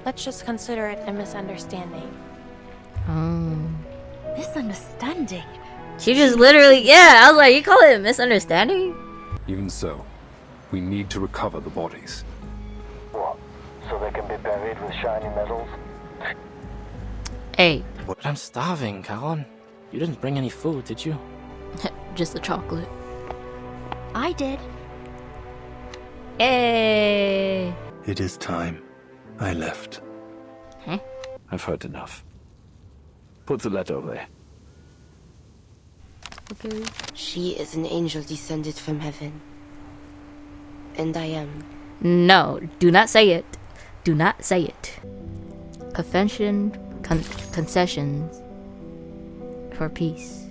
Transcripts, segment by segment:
Let's just consider it a misunderstanding. Oh. Misunderstanding? She just literally, yeah, I was like, you call it a misunderstanding? Even so, we need to recover the bodies. What? So they can be buried with shiny metals? Hey, But I'm starving, Caron. You didn't bring any food, did you? just the chocolate. I did. Hey. It is time. I left. I've heard enough. Put the letter away. Okay. She is an angel descended from heaven. And I am. No, do not say it. Do not say it. Concessions for peace.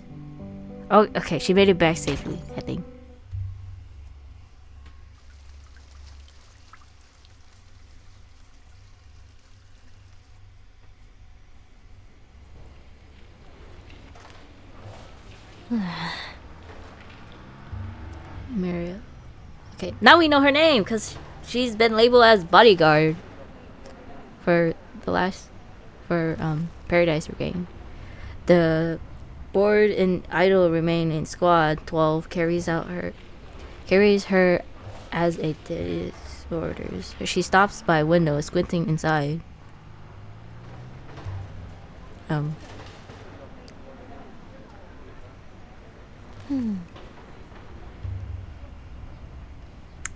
Oh, okay, she made it back safely, I think. Maria. Okay, now we know her name because she's been labeled as bodyguard for Paradise Regained. The board and idol remain in squad 12 carries her as a disorders. She stops by a window, squinting inside.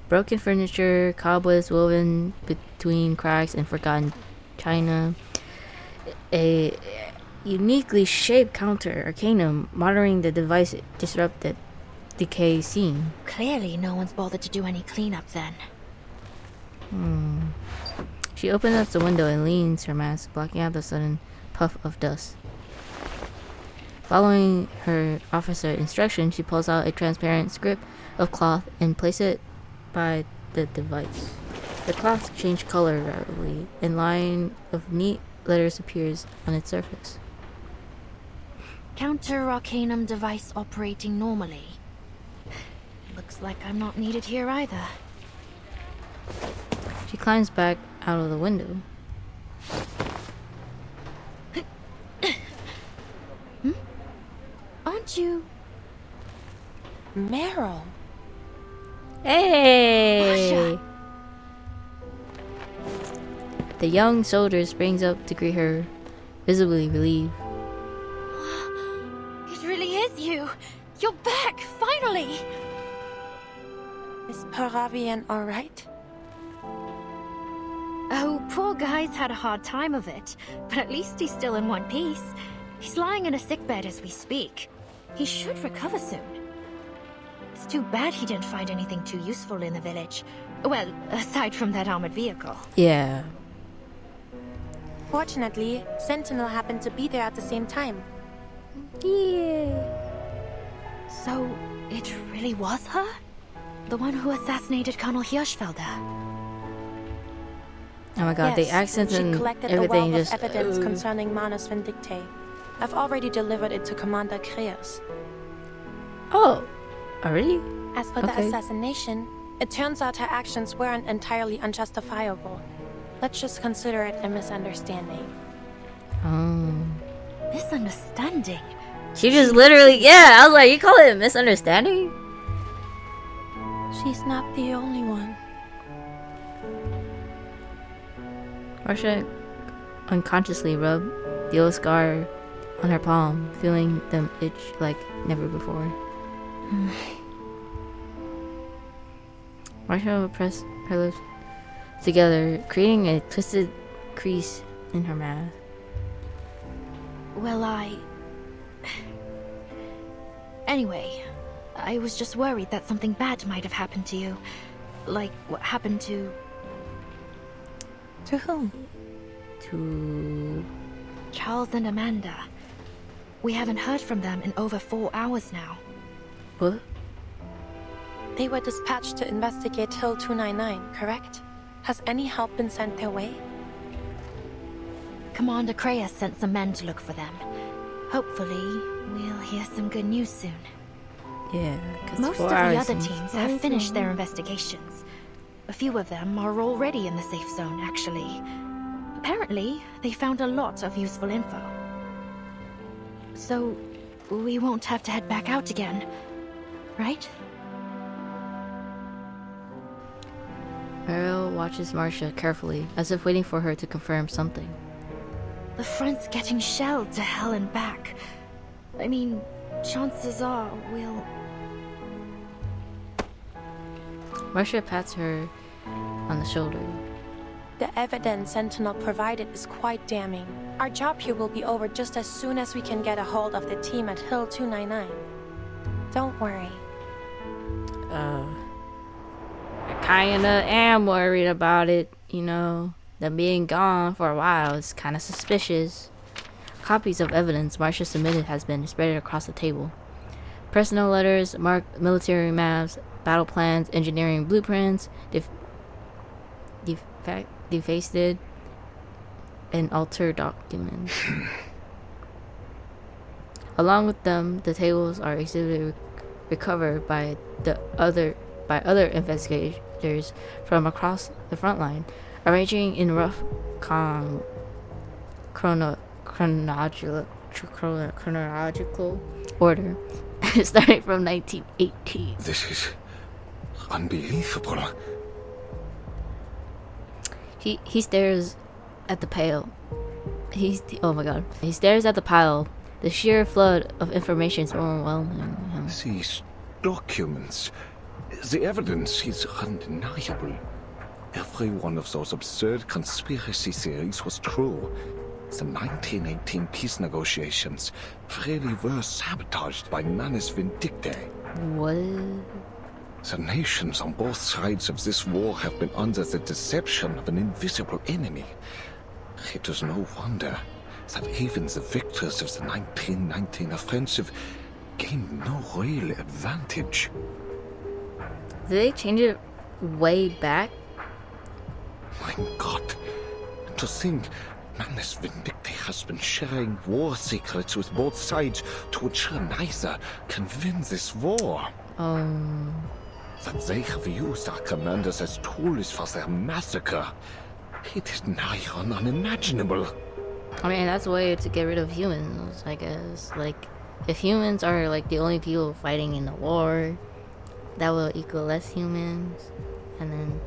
Broken furniture, cobwebs woven between cracks and forgotten china. A uniquely shaped counter arcanum monitoring the device disrupted decay scene. Clearly, no one's bothered to do any cleanup then. She opens up the window and leans her mask, blocking out the sudden puff of dust. Following her officer instruction, she pulls out a transparent strip of cloth and places it by the device. The cloth changes color rapidly, and a line of neat letters appears on its surface. Counter Arcanum device operating normally. Looks like I'm not needed here either. She climbs back out of the window. Aren't you... Meryl. Hey! Masha. The young soldier springs up to greet her, visibly relieved. It really is you! You're back, finally! Is Paravian alright? Oh, poor guy's had a hard time of it, but at least he's still in one piece. He's lying in a sickbed as we speak. He should recover soon. It's too bad he didn't find anything too useful in the village. Well, aside from that armored vehicle. Yeah. Fortunately, Sentinel happened to be there at the same time. Yeah. So, it really was her? The one who assassinated Colonel Hirschfelder? Oh my god, Yes, the accents she and collected everything a wealth just... of evidence concerning Manus Vindictae. I've already delivered it to Commander Kreas. Oh, already? As for the assassination, it turns out her actions weren't entirely unjustifiable. Let's just consider it a misunderstanding. Oh. Misunderstanding? She just literally... Yeah, I was like, you call it a misunderstanding? She's not the only one. Marsha unconsciously rubbed the old scar on her palm, feeling them itch like never before. Marsha pressed her lips together, creating a twisted crease in her mask. Well, Anyway, I was just worried that something bad might have happened to you. Like what happened to... To whom? To... Charles and Amanda. We haven't heard from them in over 4 hours now. What? They were dispatched to investigate Hill 299, correct? Has any help been sent their way? Commander Kreas sent some men to look for them. Hopefully, we'll hear some good news soon. Yeah, because Most of the other teams have finished their investigations. A few of them are already in the safe zone, actually. Apparently, they found a lot of useful info. So, we won't have to head back out again, right? Meryl watches Marcia carefully, as if waiting for her to confirm something. The front's getting shelled to hell and back. I mean, chances are we'll... Marcia pats her on the shoulder. The evidence Sentinel provided is quite damning. Our job here will be over just as soon as we can get a hold of the team at Hill 299. Don't worry. I kinda am worried about it, you know. Them being gone for a while is kinda suspicious. Copies of evidence Marcia submitted has been spread across the table. Personnel letters, marked military maps, battle plans, engineering blueprints, defaced, and altered documents. Along with them, the tables are exhibited recovered by other investigators from across the front line, arranging in rough chronological order, starting from 1918. This is unbelievable. He stares at the pile. Oh my god. He stares at the pile. The sheer flood of information is overwhelming him. These documents, the evidence is undeniable. Every one of those absurd conspiracy theories was true. The 1918 peace negotiations really were sabotaged by Manus Vindictae. What? The nations on both sides of this war have been under the deception of an invisible enemy. It is no wonder that even the victors of the 1919 offensive gained no real advantage. Did they change it way back? My God, to think Manus Vindictae has been sharing war secrets with both sides to ensure neither can win this war. That they have used our commanders as tools for their massacre. It is nigh on unimaginable. I mean, that's a way to get rid of humans, I guess. Like, if humans are like the only people fighting in the war, that will equal less humans. And then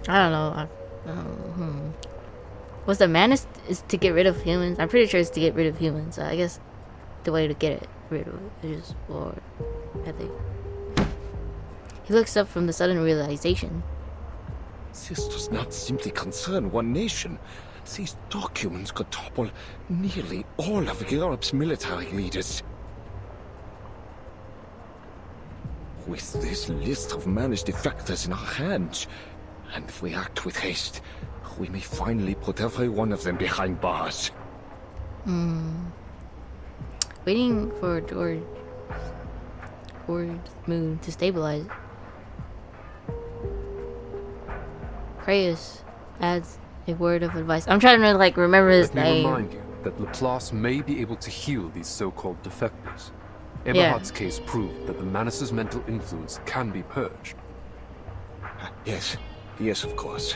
I don't know. Was the Manus is to get rid of humans? I'm pretty sure it's to get rid of humans. So I guess the way to get rid of it is war, I think. He looks up from the sudden realization. This does not simply concern one nation. These documents could topple nearly all of Europe's military leaders. With this list of managed defectors in our hands, and if we act with haste, we may finally put every one of them behind bars. Waiting for George's mood to stabilize, Creighton adds a word of advice. I'm trying to like remember his Let me name. remind you that Laplace may be able to heal these so-called defectors. Eberhard's case proved that the Manus's mental influence can be purged. Yes, of course.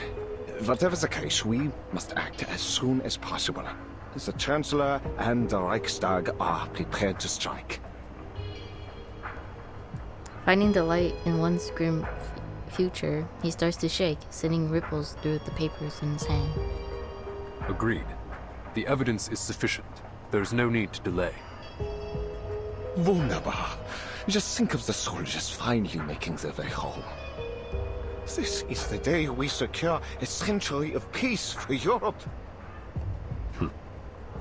Whatever the case, we must act as soon as possible. The Chancellor and the Reichstag are prepared to strike. Finding the light in one's grim future, he starts to shake, sending ripples through the papers in his hand. Agreed. The evidence is sufficient. There's no need to delay. Wunderbar. Just think of the soldiers finally making their way home. This is the day we secure a century of peace for Europe.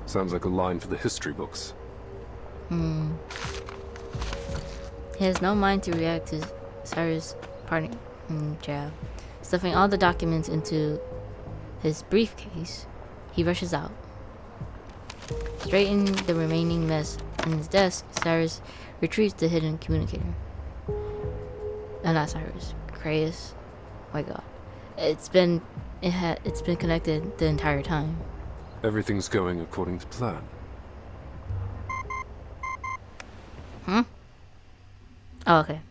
Sounds like a line for the history books. He has no mind to react to Cyrus' parting jab. Stuffing all the documents into his briefcase, he rushes out. Straightening the remaining mess in his desk, Cyrus retrieves the hidden communicator. Not Cyrus, Creighton. Oh my god. It's been connected the entire time. Everything's going according to plan. Oh, okay.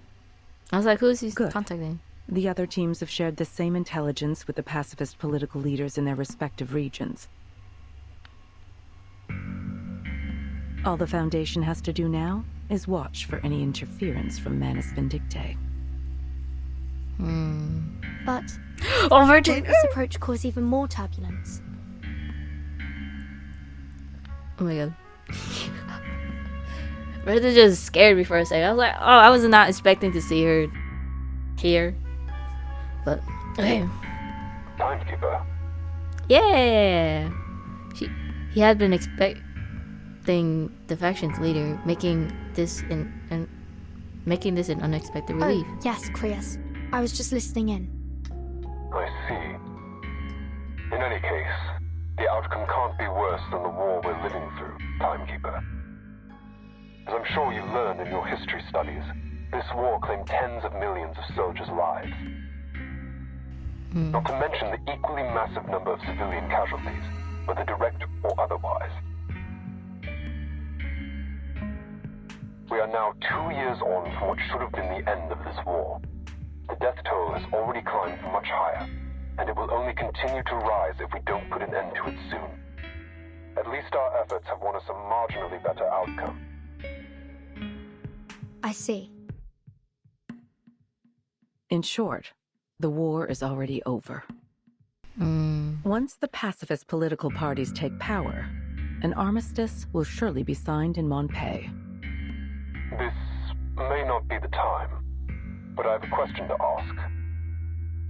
I was like, who's he contacting? The other teams have shared the same intelligence with the pacifist political leaders in their respective regions. All the Foundation has to do now is watch for any interference from Manus Vindictae. But Oh, Virgin! won't this approach cause even more turbulence? Oh my god. Virgin just scared me for a second. I was like, oh, I was not expecting to see her here. But, okay. Timekeeper. Yeah! He had been expecting the faction's leader, making this an unexpected relief. Oh, yes, Krios. I was just listening in. I see. In any case, the outcome can't be worse than the war we're living through, Timekeeper. As I'm sure you learned in your history studies, this war claimed tens of millions of soldiers' lives. Not to mention the equally massive number of civilian casualties, whether direct or otherwise. We are now 2 years on from what should have been the end of this war. The death toll has already climbed much higher, and it will only continue to rise if we don't put an end to it soon. At least our efforts have won us a marginally better outcome. I see. In short, the war is already over. Once the pacifist political parties take power, an armistice will surely be signed in Montpellier. This may not be the time, but I have a question to ask.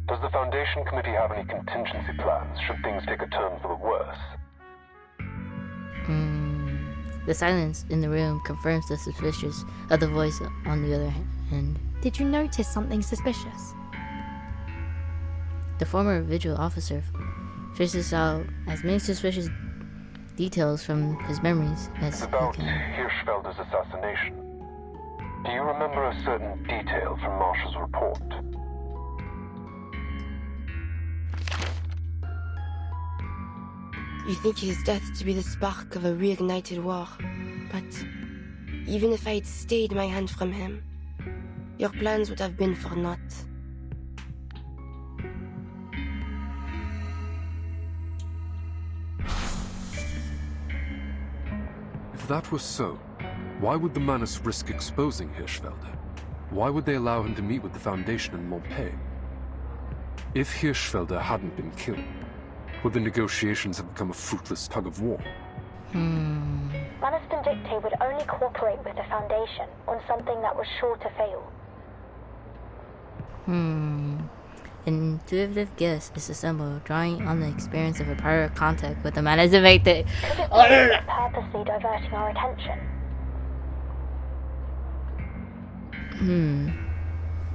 Does the Foundation Committee have any contingency plans should things take a turn for the worse? The silence in the room confirms the suspicious of the voice on the other hand. Did you notice something suspicious? The former Vigil officer fishes out as many suspicious details from his memories as he About can. Hirschfelder's assassination. Do you remember a certain detail from Marshall's report? You think his death to be the spark of a reignited war, but even if I'd stayed my hand from him, your plans would have been for naught. If that was so, why would the Manus risk exposing Hirschfelder? Why would they allow him to meet with the Foundation in Montpellier? If Hirschfelder hadn't been killed, would the negotiations have become a fruitless tug-of-war? Manus Vindictae would only cooperate with the Foundation on something that was sure to fail. Intuitive guess is assembled, drawing on the experience of a prior contact with the Manus Vindictae. Could it be purposely diverting our attention?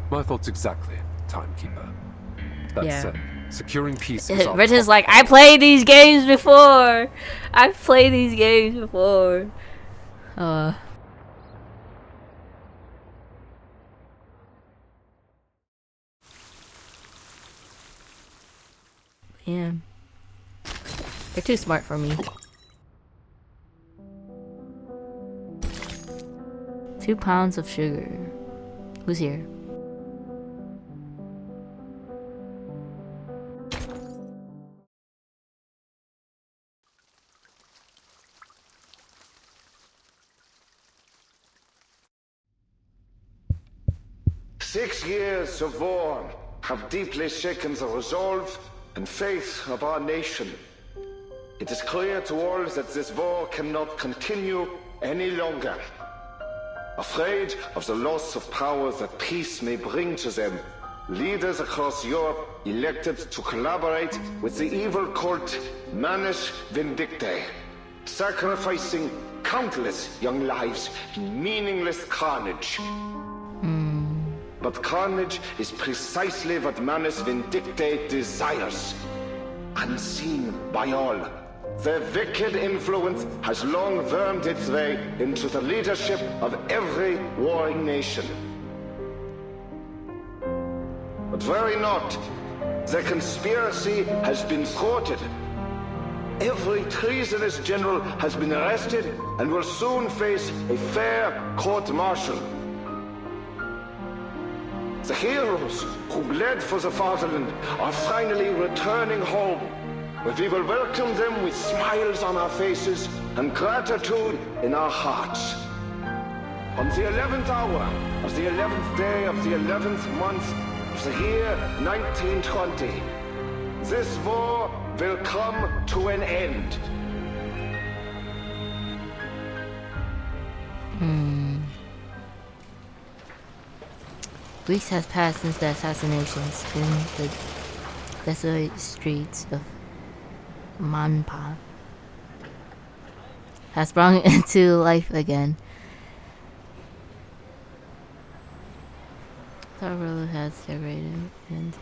My thoughts exactly, Timekeeper. That Yeah. said, securing peace is our Richard's like, I played these games before! I've played these games before. Yeah. They're too smart for me. 2 pounds of sugar. Who's here? Six years of war have deeply shaken the resolve and faith of our nation. It is clear to all that this war cannot continue any longer. Afraid of the loss of power that peace may bring to them, leaders across Europe elected to collaborate with the evil cult Manus Vindictae, sacrificing countless young lives in meaningless carnage. But carnage is precisely what Manus Vindictae desires. Unseen by all, their wicked influence has long wormed its way into the leadership of every warring nation. But worry not, the conspiracy has been thwarted. Every treasonous general has been arrested and will soon face a fair court-martial. The heroes who bled for the fatherland are finally returning home. But we will welcome them with smiles on our faces and gratitude in our hearts. On the 11th hour of the 11th day of the 11th month of the year 1920, this war will come to an end. Weeks has passed since the assassinations in the desolate streets of Manpa has sprung into life again. The road has separated and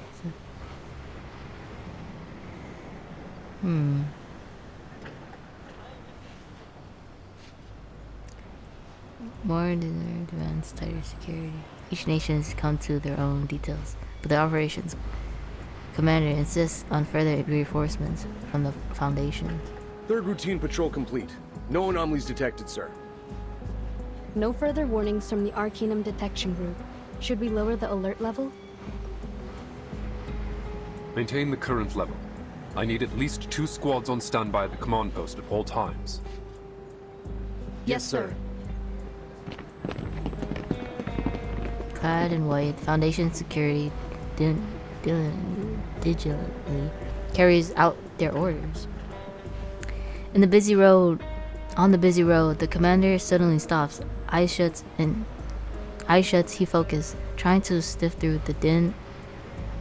more demands tighter security. Each nation has come to their own details, but the operations commander insists on further reinforcements from the Foundation. Third routine patrol complete. No anomalies detected, sir. No further warnings from the Arcanum detection group. Should we lower the alert level? Maintain the current level. I need at least 2 squads on standby at the command post at all times. Yes, sir. Clad in white, Foundation security digitally carries out their orders. On the busy road, the commander suddenly stops. Eyes shuts, he focuses, trying to sift through the din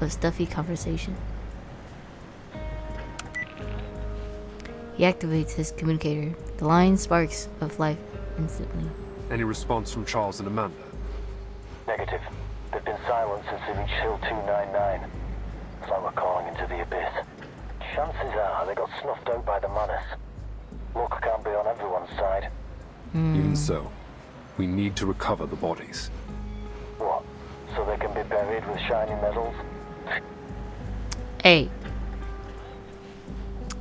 of stuffy conversation. He activates his communicator. The line sparks of life instantly. Any response from Charles and Amanda? Negative. They've been silent since they reached Hill 299. It's like we're calling into the abyss. Chances are they got snuffed out by the Manus. Luck can't be on everyone's side. Even so, we need to recover the bodies. What? So they can be buried with shiny medals? Hey.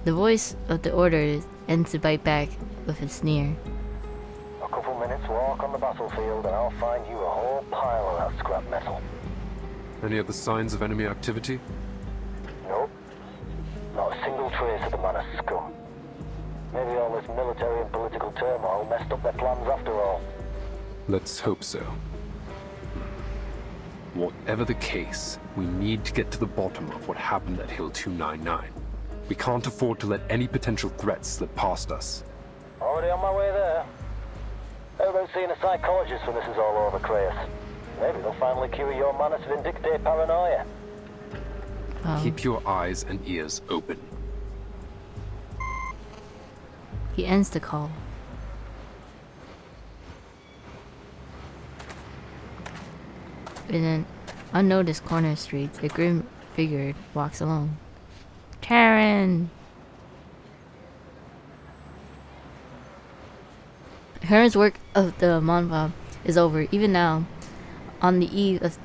The voice of the order ends to bite back with a sneer. A couple minutes walk on the battlefield and I'll find you a whole pile of that scrap metal. Any other signs of enemy activity? Nope. Not a single trace of the Manus scum. Maybe all this military and political turmoil messed up their plans after all. Let's hope so. Whatever the case, we need to get to the bottom of what happened at Hill 299. We can't afford to let any potential threats slip past us. Already on my way there. How about seeing a psychologist when this is all over, Craus? Maybe they'll finally cure your Manus Vindictae paranoia. Keep your eyes and ears open. He ends the call. In an unnoticed corner street, a grim figure walks along. Karen! Heron's work of the Manpa is over. Even now, on the eve of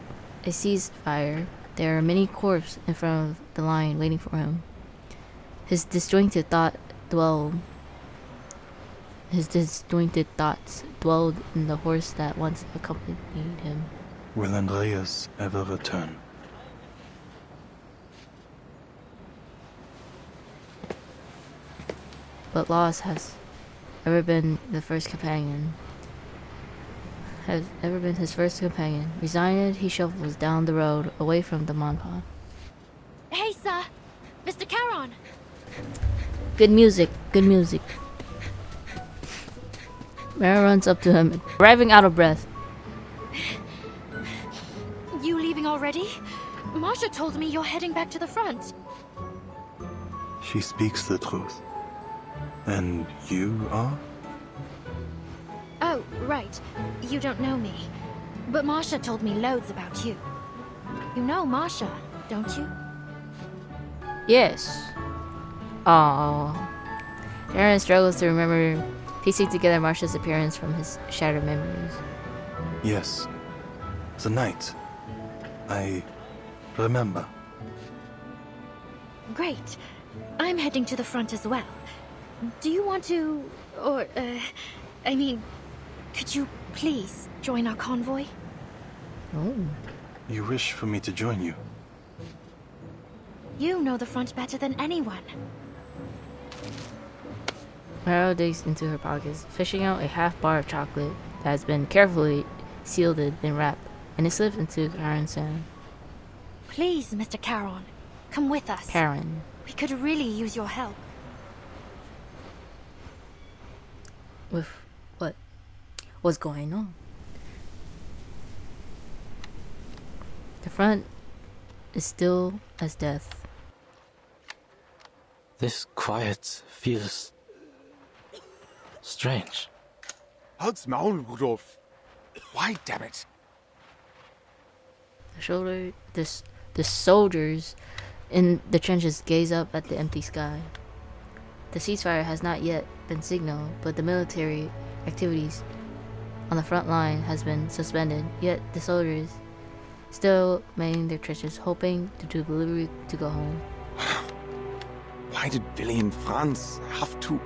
a ceasefire, there are many corpses in front of the line waiting for him. His disjointed thoughts dwelled in the horse that once accompanied him. Will Andreas ever return? But loss has ever been his first companion. Resigned, he shuffles down the road away from the Manpa. Hey, sir! Mr. Charon! Good music. Mara runs up to him, arriving out of breath. You leaving already? Marsha told me you're heading back to the front. She speaks the truth. And you are? Oh, right. You don't know me. But Marsha told me loads about you. You know Marsha, don't you? Yes. Aww. Aaron struggles to remember, piecing together Marsha's appearance from his shattered memories. Yes. The night. I remember. Great. I'm heading to the front as well. Do you want to... could you please join our convoy? Oh. You wish for me to join you? You know the front better than anyone. Maro digs into her pockets, fishing out a half bar of chocolate that has been carefully sealed and wrapped, and it slips into Karen's hand. Please, Mr. Charon, come with us. Karen. We could really use your help. With what? What's going on? The front is still as death. This quiet feels strange. Halt's Maul, Rudolf. Why, damn it? The soldiers in the trenches gaze up at the empty sky. The ceasefire has not yet been signaled, but the military activities on the front line has been suspended. Yet the soldiers still manning their trenches, hoping to do delivery to go home. Why did Willy and Franz have to?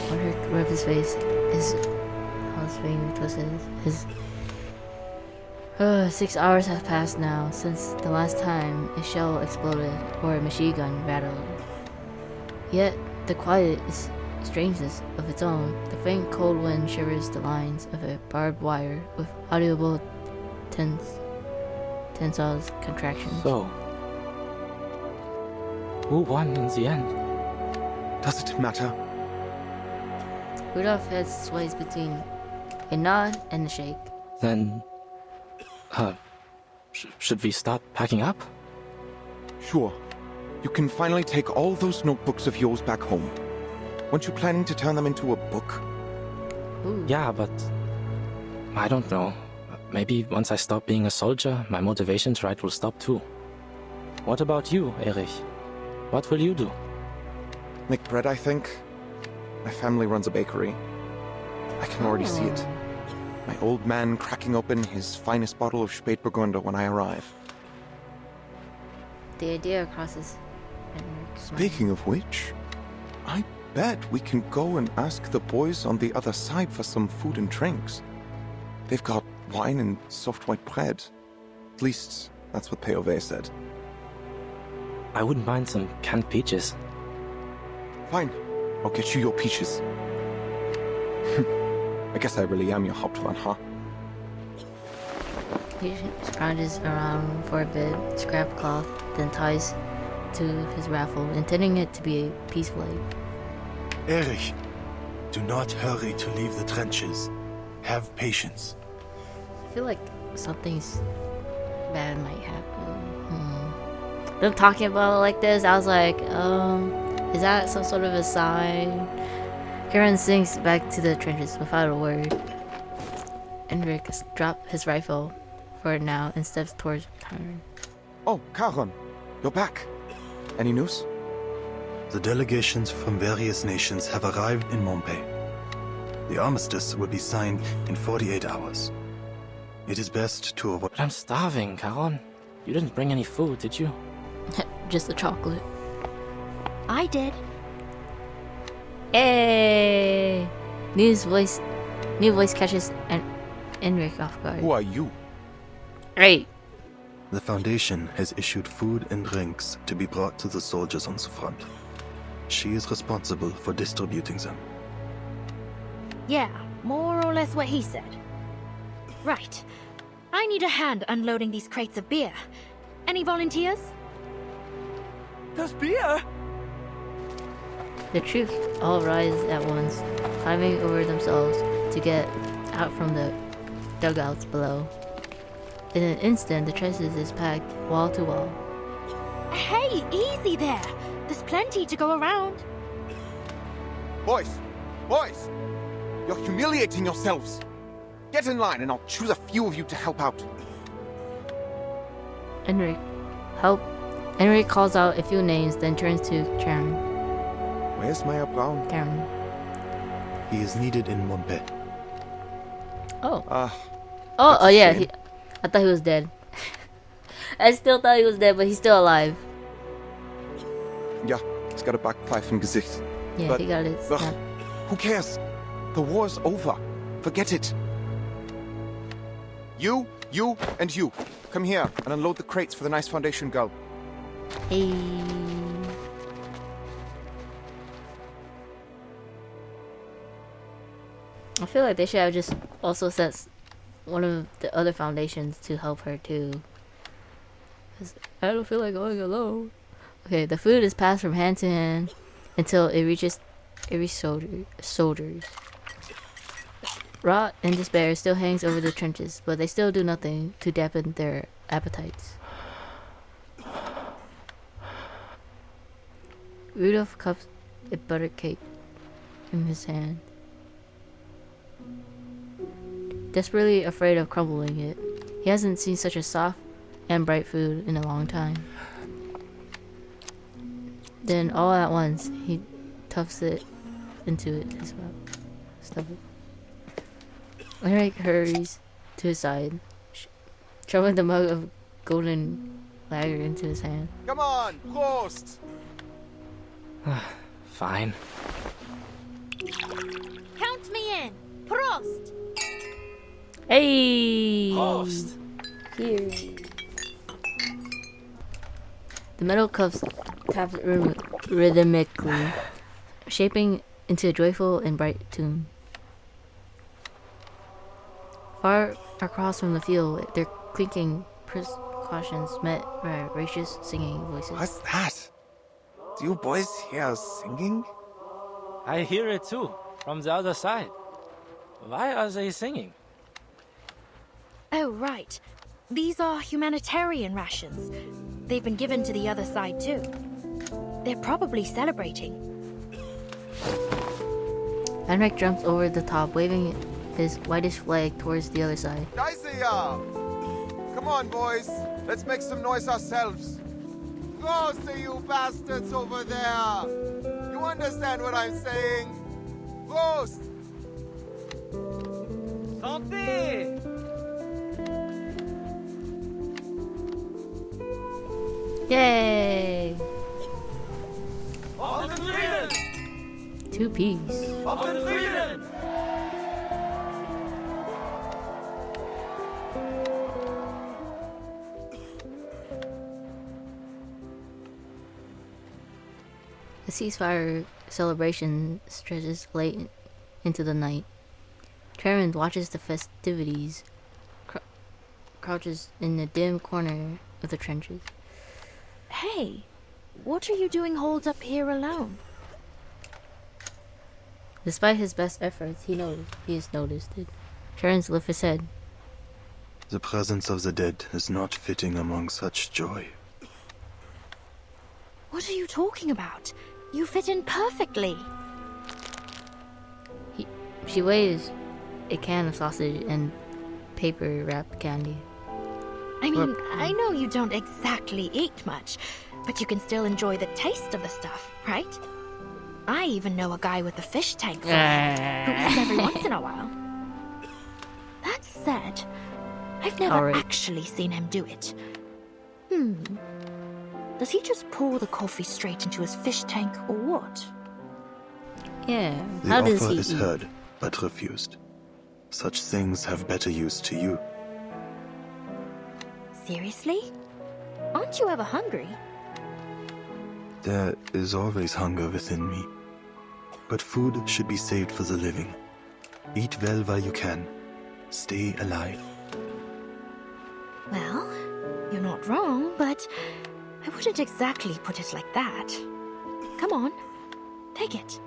Henrik rubbed his face. His finger twisted. 6 hours have passed now since the last time a shell exploded or a machine gun rattled. Yet the quiet is strangeness of its own. The faint cold wind shivers the lines of a barbed wire with audible tensile contractions. So, who won in the end? Does it matter? Rudolph's head sways between a nod and a shake. Then, should we start packing up? Sure. You can finally take all those notebooks of yours back home. Weren't you planning to turn them into a book? Ooh. Yeah, but I don't know. Maybe once I stop being a soldier, my motivation to write will stop too. What about you, Erich? What will you do? Make bread, I think. My family runs a bakery. I can already see it. My old man cracking open his finest bottle of Spätburgunder when I arrive. The idea crosses Henrik's mind. Speaking of which, I bet we can go and ask the boys on the other side for some food and drinks. They've got wine and soft white bread. At least, that's what POV said. I wouldn't mind some canned peaches. Fine. I'll get you your peaches. I guess I really am your Hauptmann, huh? He scrounges around for a bit, scrap cloth, then ties to his rifle, intending it to be a peace flag. Erich, do not hurry to leave the trenches. Have patience. I feel like something's bad might happen. Them talking about it like this, I was like, is that some sort of a sign? Karen sinks back to the trenches without a word. Henrik drops his rifle for now and steps towards Karen. Oh, Charon, you're back. Any news? The delegations from various nations have arrived in Montpellier. The armistice will be signed in 48 hours. It is best to avoid... But I'm starving, Charon. You didn't bring any food, did you? Just the chocolate. I did. Hey! New voice catches Henrik off guard. Who are you? Right. The Foundation has issued food and drinks to be brought to the soldiers on the front. She is responsible for distributing them. Yeah, more or less what he said. Right. I need a hand unloading these crates of beer. Any volunteers? Das Bier! The troops all rise at once, climbing over themselves to get out from the dugouts below. In an instant, the trenches is packed wall to wall. Hey, easy there! There's plenty to go around. Boys! Boys! You're humiliating yourselves! Get in line and I'll choose a few of you to help out. Henrik, help. Henrik calls out a few names, then turns to Karen. Where's Meyer Braun? Karen. He is needed in Montpellier. Oh. Oh yeah. I thought he was dead. I still thought he was dead, but he's still alive. Yeah, he's got a Backpfeife im Gesicht. Yeah, but, he got it. Who cares? The war's over. Forget it. You, and you. Come here and unload the crates for the nice Foundation girl. Hey. I feel like they should have just also sent one of the other foundations to help her too. 'Cause I don't feel like going alone. Okay, the food is passed from hand to hand until it reaches every soldiers. Rot and despair still hangs over the trenches, but they still do nothing to dampen their appetites. Rudolph cups a butter cake in his hand, desperately afraid of crumbling it. He hasn't seen such a soft and bright food in a long time. Then all at once, he tufts it into his stomach. Eric hurries to his side, shoving the mug of golden lager into his hand. Come on, Prost! Fine. Count me in. Prost! Hey! Prost! Here. The metal cups tap rhythmically, shaping into a joyful and bright tune. Far across from the field, their clinking precautions met by gracious singing voices. What's that? Do you boys hear singing? I hear it too, from the other side. Why are they singing? Oh, right. These are humanitarian rations. They've been given to the other side too. They're probably celebrating. Henrik jumps over the top, waving his whitish flag towards the other side. Isaiah! Come on, boys. Let's make some noise ourselves. Prost to you bastards over there! You understand what I'm saying? Prost! Santé! Yay! Auf den Frieden! 2 piece. Auf den Frieden! The ceasefire celebration stretches late into the night. Tremond watches the festivities, crouches in the dim corner of the trenches. Hey, what are you doing holed up here alone? Despite his best efforts, he has noticed it. Tremond lifts his head. The presence of the dead is not fitting among such joy. What are you talking about? You fit in perfectly. She waves a can of sausage and paper wrapped candy. I mean, I know you don't exactly eat much, but you can still enjoy the taste of the stuff, right? I even know a guy with a fish tank full who eats every once in a while. That said, I've never actually seen him do it. Does he just pour the coffee straight into his fish tank or what? Yeah, the how does offer he is eat? heard, but refused. Such things have better use to you. Seriously? Aren't you ever hungry? There is always hunger within me. But food should be saved for the living. Eat well while you can. Stay alive. Well, you're not wrong, but I wouldn't exactly put it like that. Come on, take it.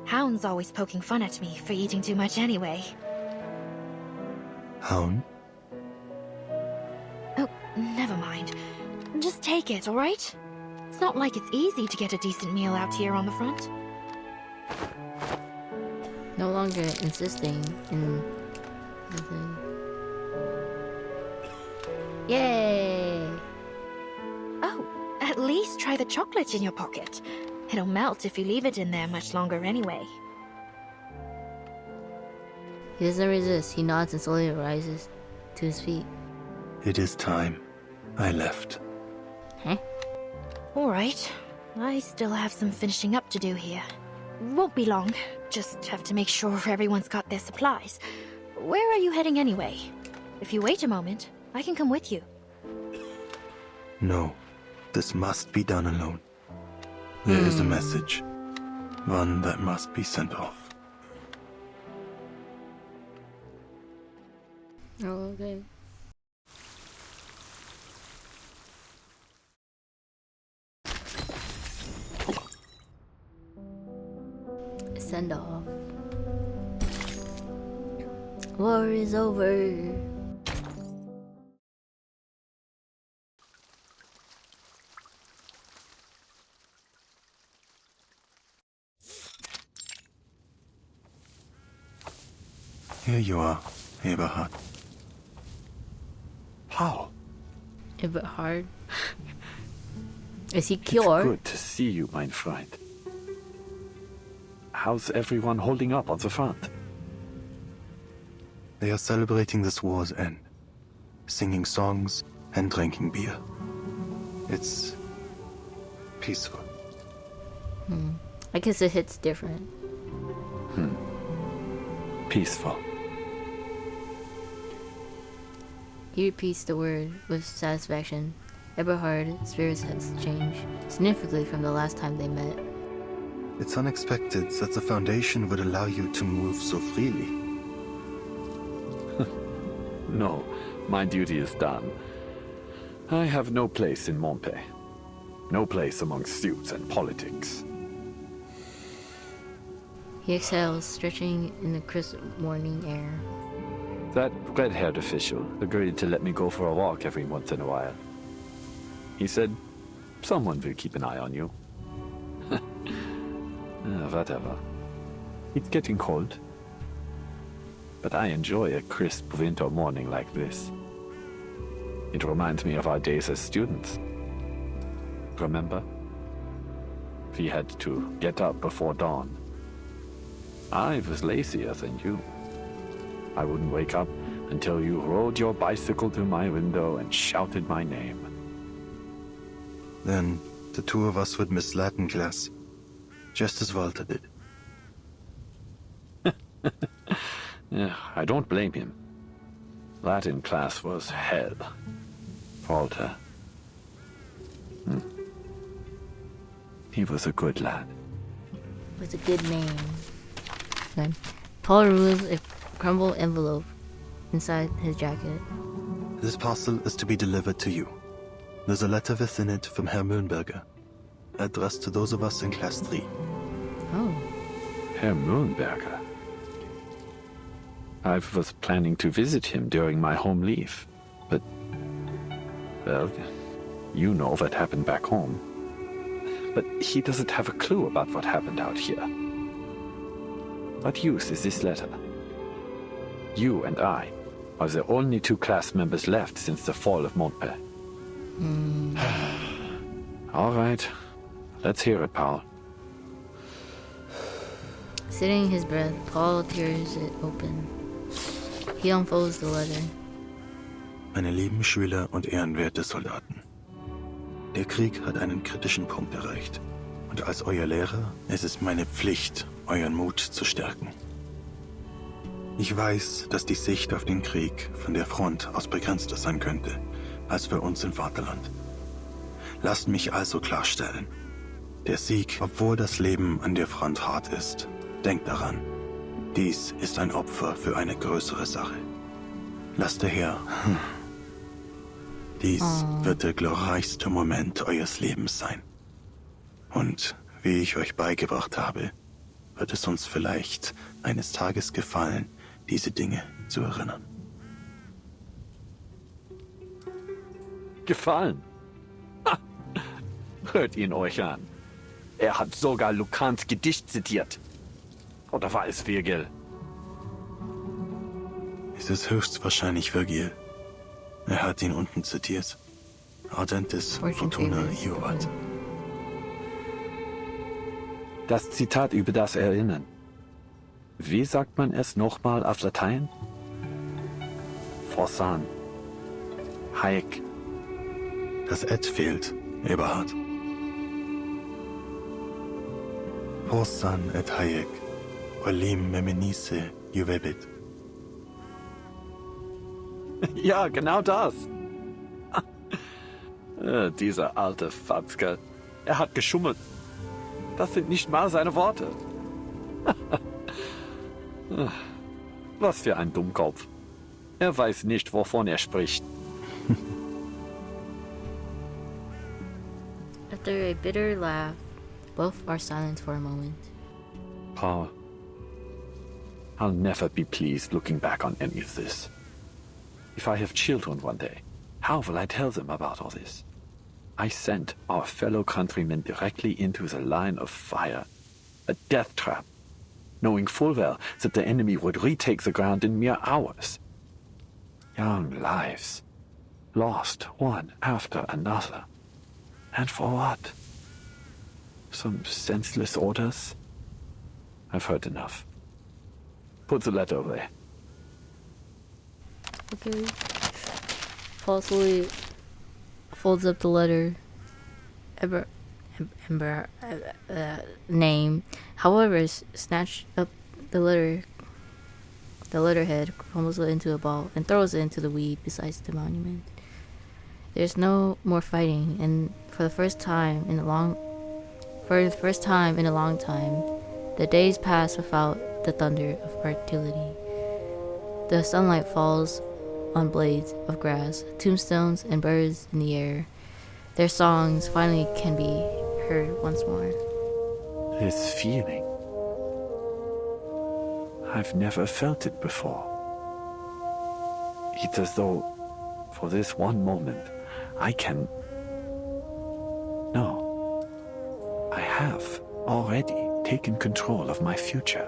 Hound's always poking fun at me for eating too much anyway. Hound? Oh, never mind. Just take it, alright? It's not like it's easy to get a decent meal out here on the front. No longer insisting in the... Yay! Oh, at least try the chocolate in your pocket. It'll melt if you leave it in there much longer anyway. He doesn't resist. He nods and slowly rises to his feet. It is time. I left. Huh? Alright. I still have some finishing up to do here. Won't be long. Just have to make sure everyone's got their supplies. Where are you heading anyway? If you wait a moment, I can come with you. No, this must be done alone. There is a message. One that must be sent off. Oh, okay. Send off. War is over. Here you are, Eberhard. How? Eberhard? Is he It's cured? good to see you, mein Freund. How's everyone holding up on the front? They are celebrating this war's end, singing songs and drinking beer. It's peaceful. I guess it hits different. Peaceful. He repeats the word with satisfaction. Eberhard's spirits has changed significantly from the last time they met. It's unexpected that the Foundation would allow you to move so freely. No, my duty is done. I have no place in Montpei. No place among suits and politics. He exhales, stretching in the crisp morning air. That red-haired official agreed to let me go for a walk every once in a while. He said, someone will keep an eye on you. Whatever. It's getting cold. But I enjoy a crisp winter morning like this. It reminds me of our days as students. Remember? We had to get up before dawn. I was lazier than you. I wouldn't wake up until you rode your bicycle to my window and shouted my name. Then the two of us would miss Latin class, just as Walter did. Yeah, I don't blame him. Latin class was hell. Walter. He was a good lad. With a good name. Then Paul removes a crumpled envelope inside his jacket. This parcel is to be delivered to you. There's a letter within it from Herr Mühlenberger, addressed to those of us in Class 3. Oh. Herr Mühlenberger. I was planning to visit him during my home leave, but, well, you know what happened back home. But he doesn't have a clue about what happened out here. What use is this letter? You and I are the only two class members left since the fall of Montpei. All right, let's hear it, Paul. Sitting his breath, Paul tears it open. He unfolds the letter. Meine lieben Schüler und ehrenwerte Soldaten. Der Krieg hat einen kritischen Punkt erreicht. Und als euer Lehrer ist es meine Pflicht, euren Mut zu stärken. Ich weiß, dass die Sicht auf den Krieg von der Front aus begrenzter sein könnte, als für uns im Vaterland. Lasst mich also klarstellen. Der Sieg, obwohl das Leben an der Front hart ist, denkt daran. Dies ist ein Opfer für eine größere Sache. Lasst daher. Dies wird der glorreichste Moment eures Lebens sein. Und wie ich euch beigebracht habe, wird es uns vielleicht eines Tages gefallen, diese Dinge zu erinnern. Gefallen? Ha! Hört ihn euch an. Er hat sogar Lucans Gedicht zitiert. Oder war es Virgil? Es ist höchstwahrscheinlich Virgil. Er hat ihn unten zitiert. Ardentis Fortuna Juvat. Das Zitat über das Erinnern. Wie sagt man es nochmal auf Latein? Forsan. Haec. Das Et fehlt, Eberhard. Forsan et haec. Olim memenice juvebit. Ja, genau das. Dieser alte Fatzke. Er hat geschummelt. Das sind nicht mal seine Worte. Was für ein Dummkopf. Er weiß nicht, wovon er spricht. After a bitter laugh, both are silent for a moment. Paul, I'll never be pleased looking back on any of this. If I have children one day, how will I tell them about all this? I sent our fellow countrymen directly into the line of fire, a death trap, knowing full well that the enemy would retake the ground in mere hours. Young lives, lost one after another. And for what? Some senseless orders? I've heard enough. Put the letter away. Okay. Paul slowly folds up the letter. Name. However, snatched up the letterhead, crumbles it into a ball, and throws it into the weed beside the monument. There's no more fighting, and for the first time in a long time, the days pass without the thunder of artillery. The sunlight falls on blades of grass, tombstones, and birds in the air. Their songs finally can be heard once more. This feeling. I've never felt it before. It's as though, for this one moment, I can... No. I have already taken control of my future.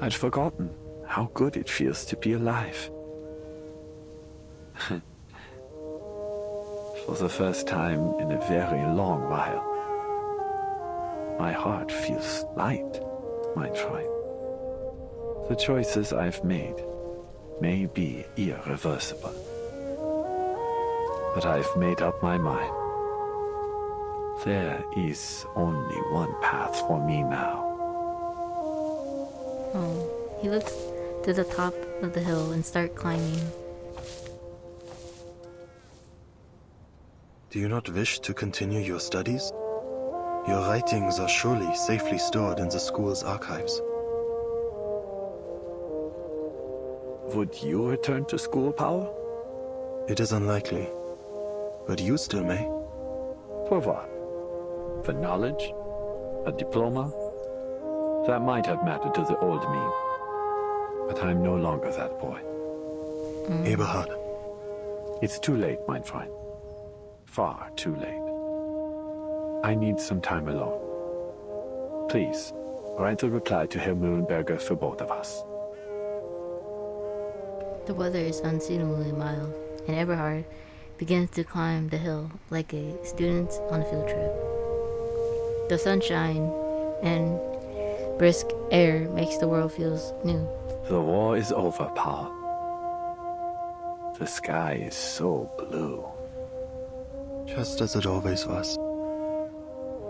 I'd forgotten how good it feels to be alive. For the first time in a very long while, my heart feels light, mein Freund. The choices I've made may be irreversible, but I've made up my mind. There is only one path for me now. Oh, he looks to the top of the hill and starts climbing. Do you not wish to continue your studies? Your writings are surely safely stored in the school's archives. Would you return to school, Paul? It is unlikely, but you still may. For what? For knowledge? A diploma? That might have mattered to the old me. But I'm no longer that boy. Eberhard. It's too late, mein Freund. Far too late. I need some time alone. Please, write a reply to Herr Mühlenberger for both of us. The weather is unseasonably mild, and Eberhard begins to climb the hill like a student on a field trip. The sunshine and brisk air makes the world feel new. The war is over, Paul. The sky is so blue. Just as it always was.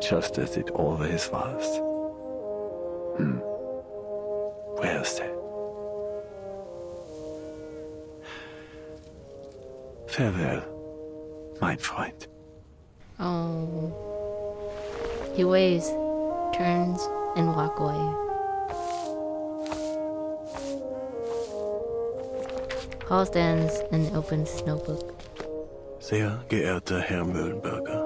Just as it always was. Well said. Farewell, mein Freund. Oh. He waves, turns, and walks away. Paul stands and opens his notebook. Sehr geehrter Herr Mühlenberger,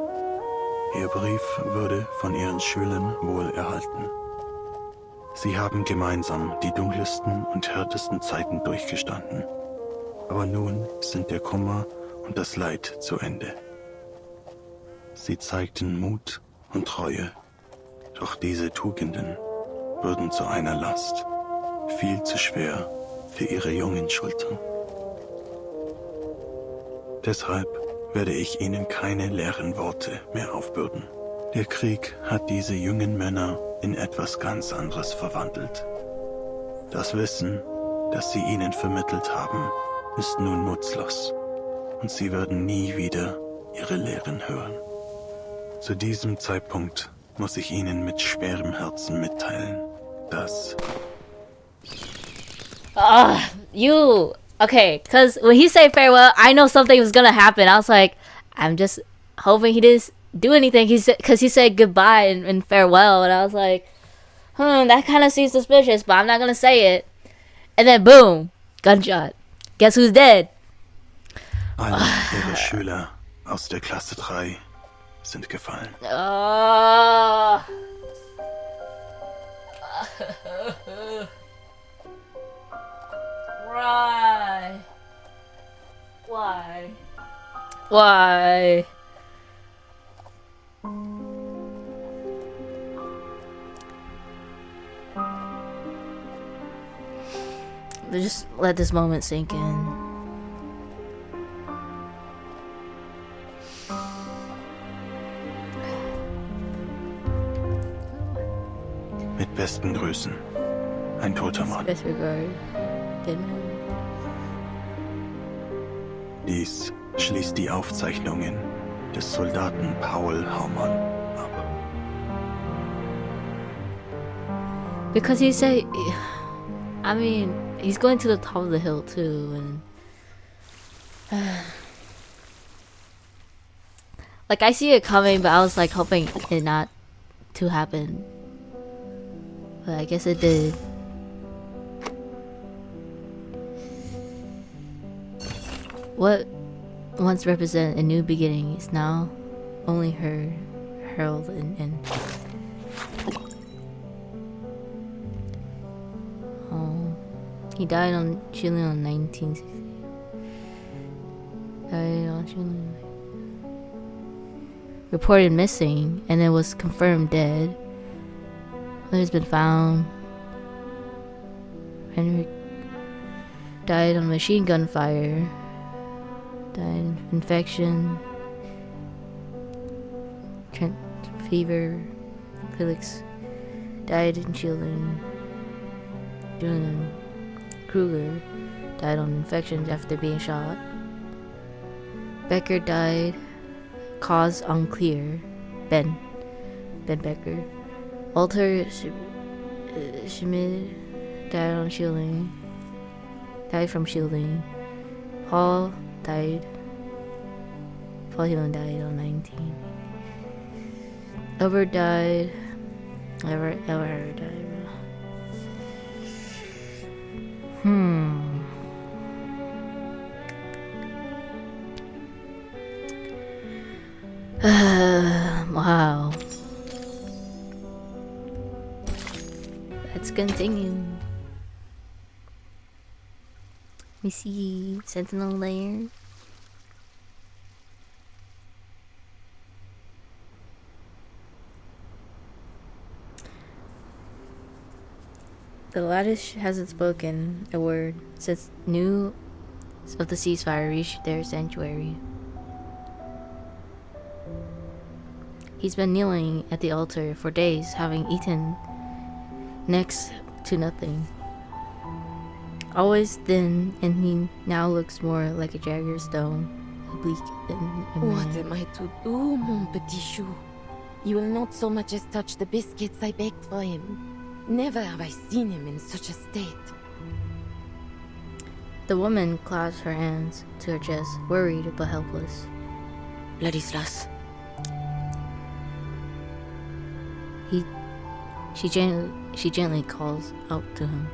Ihr Brief wurde von Ihren Schülern wohl erhalten. Sie haben gemeinsam die dunkelsten und härtesten Zeiten durchgestanden. Aber nun sind der Kummer und das Leid zu Ende. Sie zeigten Mut und Treue, doch diese Tugenden wurden zu einer Last, viel zu schwer für Ihre jungen Schultern. Deshalb werde ich Ihnen keine leeren Worte mehr aufbürden. Der Krieg hat diese jungen Männer in etwas ganz anderes verwandelt. Das Wissen, das Sie ihnen vermittelt haben, ist nun nutzlos, und sie werden nie wieder ihre Lehren hören. Zu diesem Zeitpunkt muss ich Ihnen mit schwerem Herzen mitteilen, dass You okay? Because when he said farewell, I know something was gonna happen. I was like, I'm just hoping he didn't do anything. He said because he said goodbye and farewell, and I was like, that kind of seems suspicious, but I'm not gonna say it. And then boom, gunshot. Guess who's dead? Alle ihre Schüler aus der Klasse 3 sind gefallen. Why? Why? Why? Just let this moment sink in. Mit besten Grüßen. Ein toter Mann. Best regard. Dead man. Dies schließt die Aufzeichnungen des Soldaten Paul Haumann ab. Because he said, I mean, he's going to the top of the hill too, and like I see it coming, but I was like hoping it not to happen. But I guess it did. What once represented a new beginning is now only her herald and he died on Chile on 1960. Died on Chile. Reported missing and then was confirmed dead. It has been found. Henry died on machine gun fire. Died of infection. Trent fever. Felix died in Chile. Julian Kruger died on infections after being shot. Becker died. Cause unclear. Ben Becker. Walter Schmidt died on shielding. Died from shielding. Paul died. Paul Hewlin died on 19. Albert died. Albert died. Wow. Let's continue. We see Sentinel layer. The Lattice hasn't spoken a word since news of the ceasefire reached their sanctuary. He's been kneeling at the altar for days, having eaten next to nothing. Always thin, and he now looks more like a Jagger stone, oblique and What am I to do, mon petit chou? You will not so much as touch the biscuits I baked for him. Never have I seen him in such a state. The woman clasped her hands to her chest, worried but helpless. Ladislas. She gently calls out to him.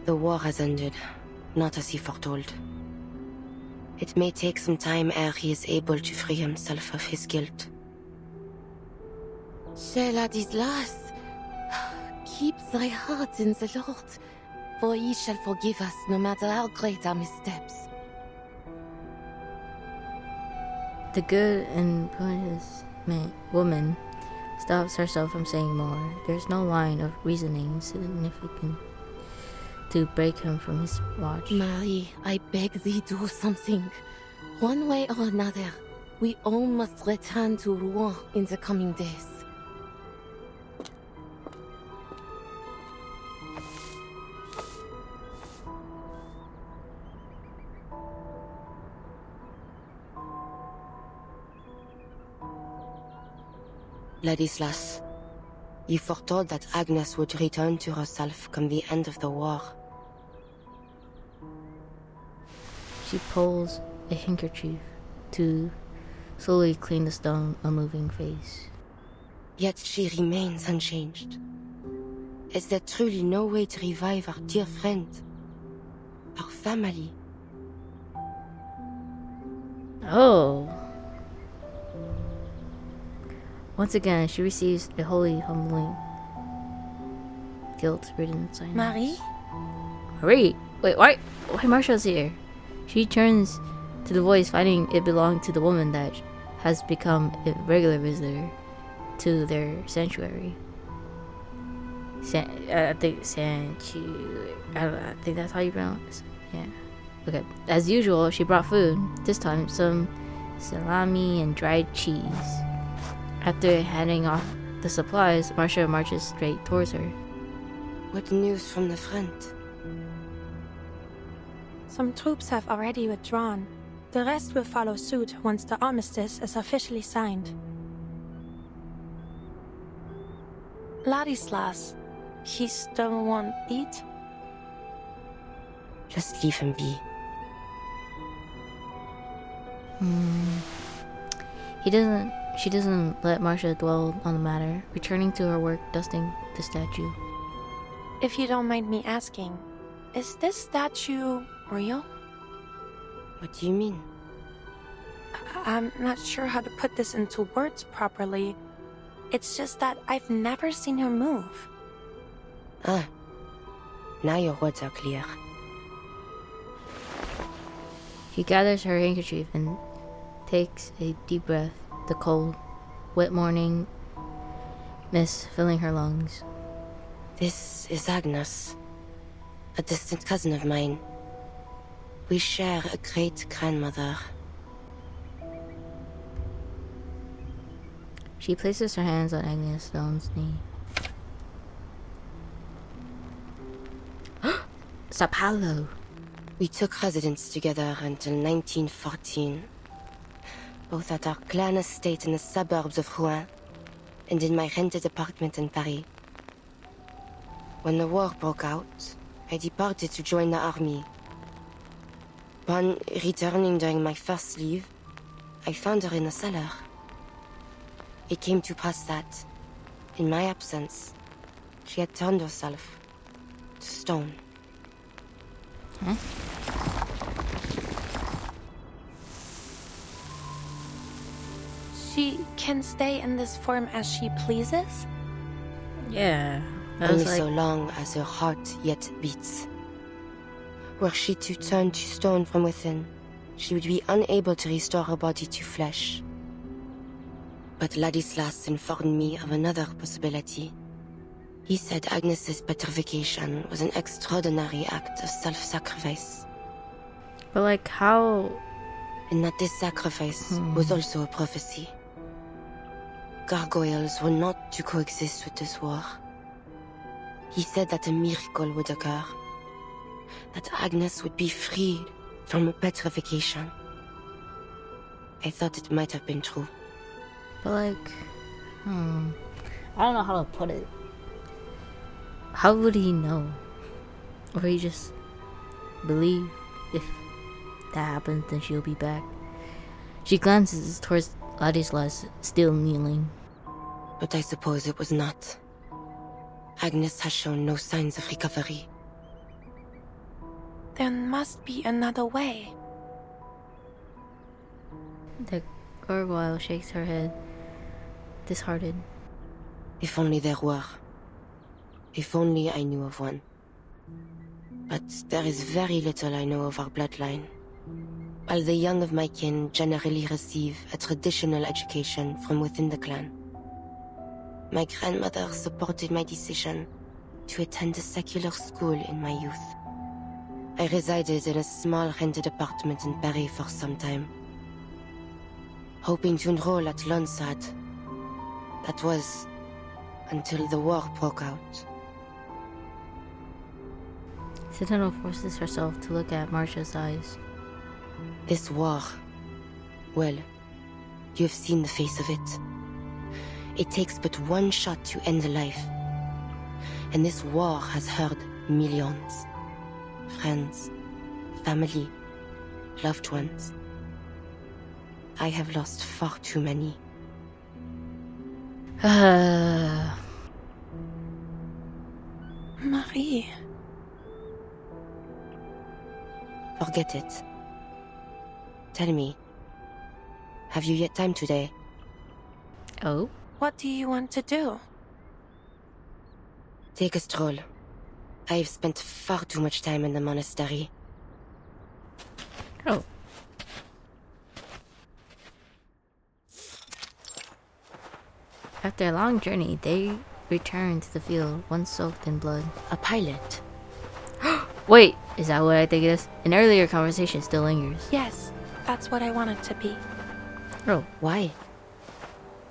The war has ended, not as he foretold. It may take some time ere he is able to free himself of his guilt. Cher Ladislas, keep thy heart in the Lord, for he shall forgive us no matter how great our missteps. The good and pious woman stops herself from saying more. There's no line of reasoning significant to break him from his watch. Marie, I beg thee, do something. One way or another, we all must return to Rouen in the coming days. Ladislas, You foretold that Agnes would return to herself come the end of the war. She pulls a handkerchief to slowly clean the stone, unmoving face. Yet she remains unchanged. Is there truly no way to revive our dear friend? Our family? Oh. Once again, she receives a holy, humbling, guilt-ridden silence. Marie? Marie? Wait, why Marcia's here? She turns to the voice, finding it belonged to the woman that has become a regular visitor to their sanctuary. I think that's how you pronounce it. Yeah. Okay. As usual, she brought food. This time, some salami and dried cheese. After handing off the supplies, Marcia marches straight towards her. What news from the front? Some troops have already withdrawn. The rest will follow suit once the armistice is officially signed. Ladislas, he still won't eat? Just leave him be. She doesn't let Marcia dwell on the matter, returning to her work dusting the statue. If you don't mind me asking, is this statue real? What do you mean? I'm not sure how to put this into words properly. It's just that I've never seen her move. Ah. Now your words are clear. She gathers her handkerchief and takes a deep breath, the cold, wet morning mist filling her lungs. This is Agnes, a distant cousin of mine. We share a great-grandmother. She places her hands on Agnes Stone's knee. Sao Paulo! We took residence together until 1914, both at our clan estate in the suburbs of Rouen and in my rented apartment in Paris. When the war broke out, I departed to join the army. Upon returning during my first leave, I found her in the cellar. It came to pass that, in my absence, she had turned herself to stone. Huh? She can stay in this form as she pleases? Yeah. Only so long as her heart yet beats. Were she to turn to stone from within, she would be unable to restore her body to flesh. But Ladislas informed me of another possibility. He said Agnes's petrification was an extraordinary act of self-sacrifice. But like how? And that this sacrifice was also a prophecy. Gargoyles were not to coexist with this war. He said that a miracle would occur. That Agnes would be freed from petrification. I thought it might have been true. But like, I don't know how to put it. How would he know? Or he just believe if that happens, then she'll be back. She glances towards Ladislas, still kneeling. But I suppose it was not. Agnes has shown no signs of recovery. There must be another way. The gargoyle shakes her head, disheartened. If only there were. If only I knew of one. But there is very little I know of our bloodline. While the young of my kin generally receive a traditional education from within the clan. My grandmother supported my decision to attend a secular school in my youth. I resided in a small rented apartment in Paris for some time, hoping to enroll at Lonsad. That was until the war broke out. Sentinel forces herself to look at Marcia's eyes. This war, well, you have seen the face of it. It takes but one shot to end a life. And this war has hurt millions. Friends, family, loved ones. I have lost far too many. Marie. Forget it. Tell me, have you yet time today? Oh? What do you want to do? Take a stroll. I've spent far too much time in the monastery. Oh. After a long journey, they return to the field, once soaked in blood. A pilot? Wait, is that what I think it is? An earlier conversation still lingers. Yes, that's what I wanted to be. Oh. Why?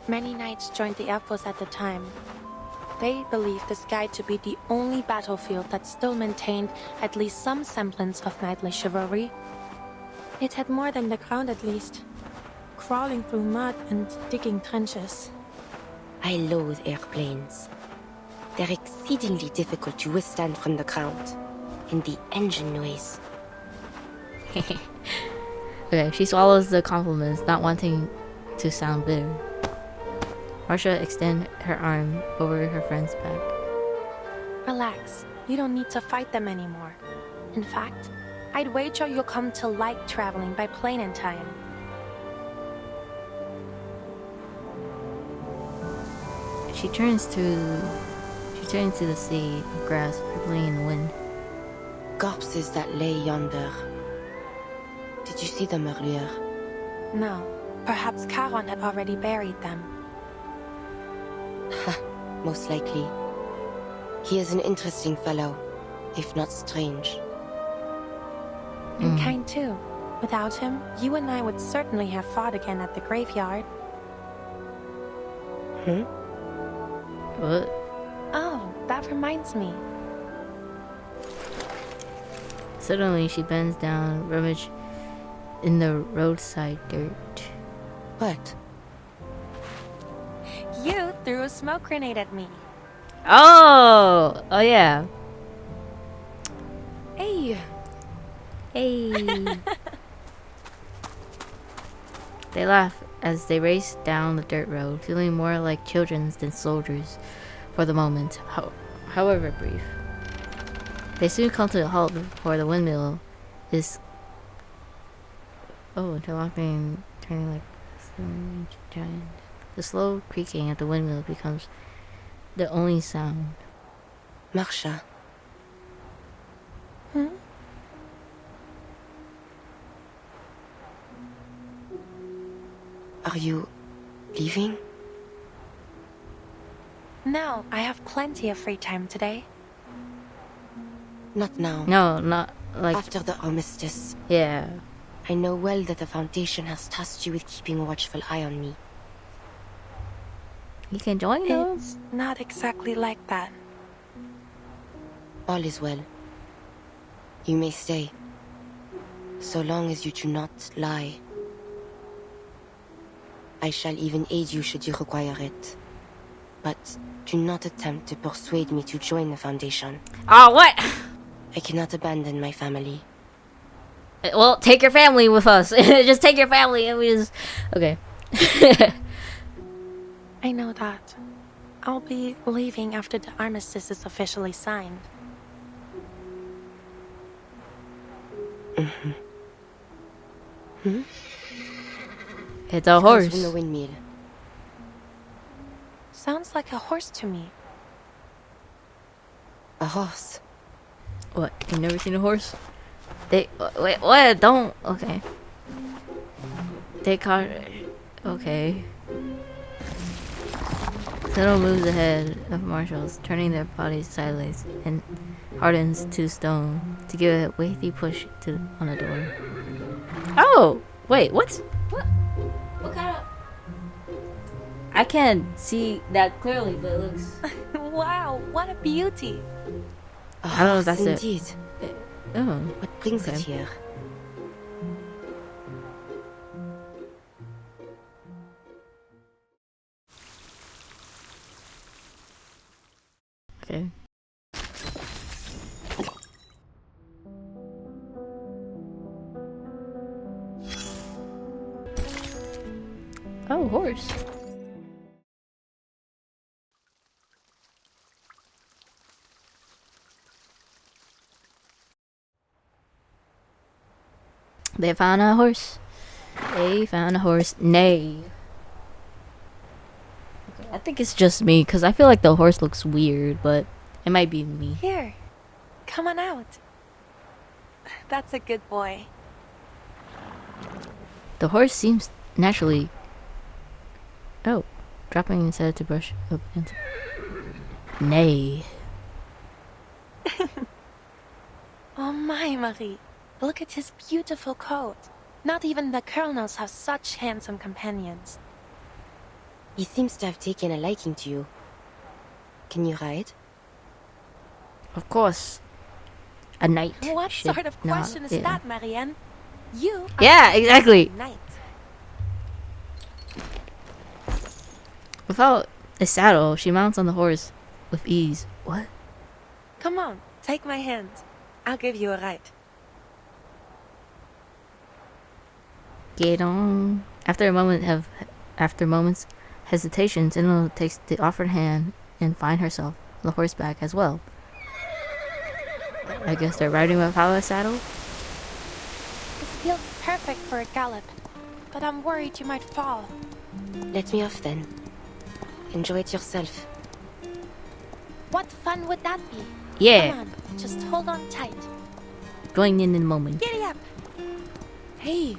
Many knights joined the Elfos at the time. They believed the sky to be the only battlefield that still maintained at least some semblance of knightly chivalry. It had more than the ground at least. Crawling through mud and digging trenches. I loathe airplanes. They're exceedingly difficult to withstand from the ground. And the engine noise. Okay, she swallows the compliments, not wanting to sound bitter. Marcia extends her arm over her friend's back. Relax. You don't need to fight them anymore. In fact, I'd wager you'll come to like traveling by plane in time. She turns to the sea of grass rippling in the wind. Corpses that lay yonder. Did you see them earlier? No. Perhaps Charon had already buried them. Ha, most likely. He is an interesting fellow, if not strange. And kind too. Without him, you and I would certainly have fought again at the graveyard. What? Oh, that reminds me. Suddenly, she bends down, rummage in the roadside dirt. What? You threw a smoke grenade at me. Oh! Oh, yeah. Hey. Hey. They laugh as they race down the dirt road, feeling more like children than soldiers for the moment, however brief. They soon come to a halt before the windmill is interlocking, turning like a giant. The slow creaking at the windmill becomes the only sound. Marcia. Are you leaving? No, I have plenty of free time today. Not now. No, not like... After the armistice. Yeah. I know well that the Foundation has tasked you with keeping a watchful eye on me. You can join them. It's not exactly like that. All is well. You may stay. So long as you do not lie. I shall even aid you should you require it. But do not attempt to persuade me to join the Foundation. Oh, what? I cannot abandon my family. Well, take your family with us. Just take your family and we just... Okay. I know that. I'll be leaving after the armistice is officially signed. It's a horse. From the windmill. Sounds like a horse to me. A horse? What? You've never seen a horse? Wait, what? Don't. Okay. They caught. Okay. Settle moves ahead of marshals, turning their bodies sideways and hardens to stone to give a weighty push on the door. Oh! Wait, what? What kind of... I can't see that clearly, but it looks... Wow, what a beauty! I don't know if that's indeed. it. Oh. What brings it here? Okay. Oh, horse. They found a horse. They found a horse. Nay. Okay, I think it's just me because I feel like the horse looks weird, but it might be me. Here, come on out. That's a good boy. The horse seems naturally. Oh, dropping his head to brush up against. Nay. Oh my, Marie. Look at his beautiful coat. Not even the colonels have such handsome companions. He seems to have taken a liking to you. Can you ride? Of course. A knight. What should sort of not- question is yeah. that, Marianne? You are Yeah, a exactly. knight. Without a saddle, she mounts on the horse with ease. What? Come on, take my hand. I'll give you a ride. Get on. After moments hesitation, Zinno takes the offered hand and finds herself on the horseback as well. I guess they're riding without a saddle. This feels perfect for a gallop, but I'm worried you might fall. Let me off then. Enjoy it yourself. What fun would that be? Yeah. Come on, just hold on tight. Join in the moment. Giddy up! Hey!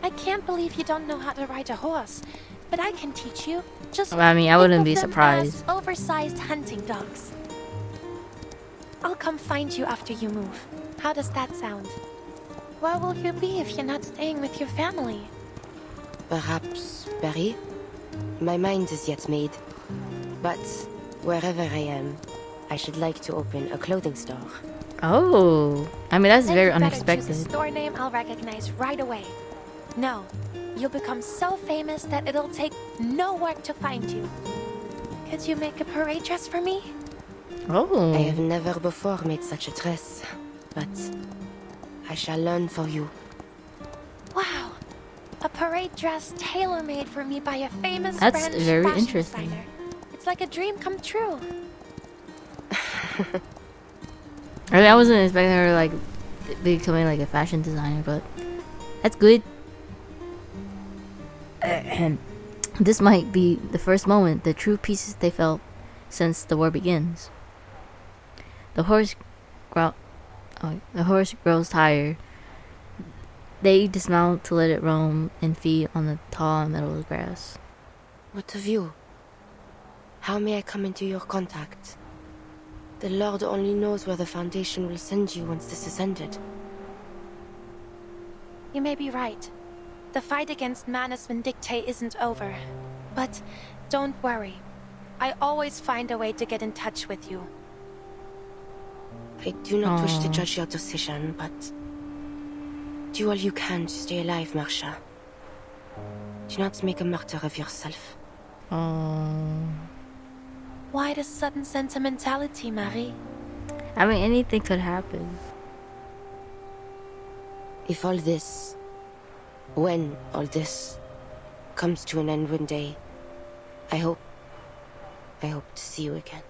I can't believe you don't know how to ride a horse, but I can teach you. Just I mean, I think wouldn't of be them surprised. as oversized hunting dogs. I'll come find you after you move. How does that sound? Where will you be if you're not staying with your family? Perhaps Paris? My mind is yet made. But wherever I am, I should like to open a clothing store. Oh, I mean that's Then very you better unexpected. choose a store name I'll recognize right away. No, you'll become so famous that it'll take no work to find you. Could you make a parade dress for me? Oh. I have never before made such a dress, but I shall learn for you. Wow, a parade dress tailor-made for me by a famous That's French very fashion interesting. designer. It's like a dream come true. I mean, I wasn't expecting her to like becoming like a fashion designer, but that's good. This might be the first moment, the true peace they felt since the war begins. The horse grows tired. They dismount to let it roam and feed on the tall meadow grass. What of you? How may I come into your contact? The Lord only knows where the Foundation will send you once this is ended. You may be right. The fight against Manus Vindictae isn't over. But don't worry. I always find a way to get in touch with you. I do not wish to Aw. judge your decision, but do all you can to stay alive, Marsha. Do not make a martyr of yourself. Oh. Why this sudden sentimentality, Marie? I mean, anything could happen. If all this, when all this comes to an end one day, I hope to see you again.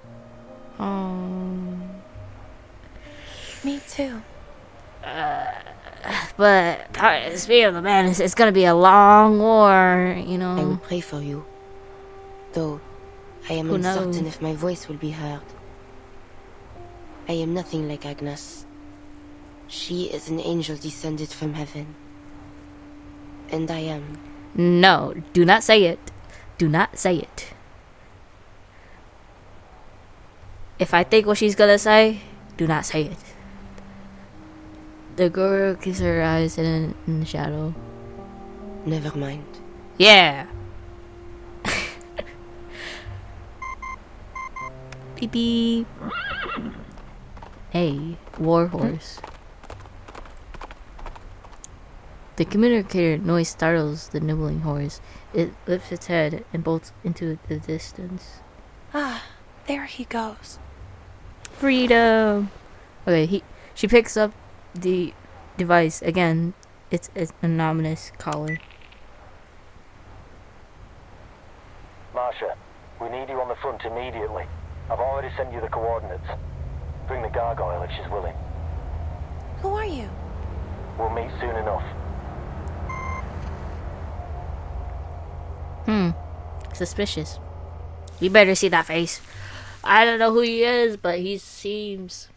Oh. Me too. But speaking of the madness, it's gonna be a long war, you know. I will pray for you. Though I am Who uncertain knows? if my voice will be heard. I am nothing like Agnes. She is an angel descended from heaven. And I am. No, do not say it. Do not say it. If I think what she's gonna say, do not say it. The girl keeps her eyes hidden in the shadow. Never mind. Yeah. Beep beep. Hey, warhorse. The communicator noise startles the nibbling horse. It lifts its head and bolts into the distance. Ah, there he goes. Freedom. Okay, she picks up the device again. It's an ominous collar. Marsha, we need you on the front immediately. I've already sent you the coordinates. Bring the gargoyle if she's willing. Who are you? We'll meet soon enough. Suspicious. You better see that face. I don't know who he is, but he seems...